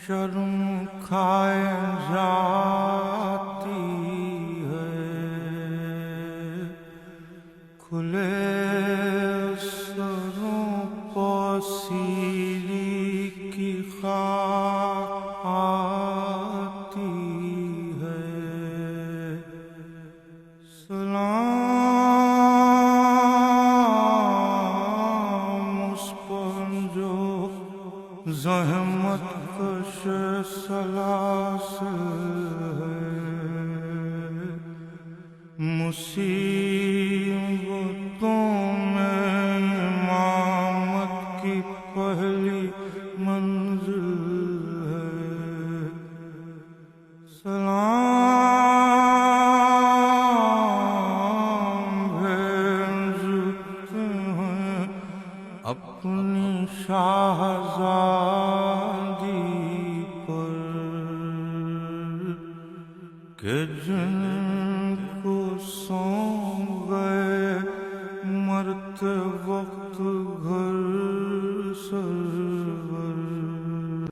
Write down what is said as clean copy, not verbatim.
شرم کھائے جاتی ہے، کھلے سروں پہ سیری کی خاک آتی ہے۔ سلام اس پر جو زحمت کش سلاسل ہے، مصیبتوں میں امامت کی پہلی منزل ہے۔ سلام بھیجتے ہیں اپنی شاہزادی پر کہ جن کو سونپ گئے مرتے وقت گھر سرور۔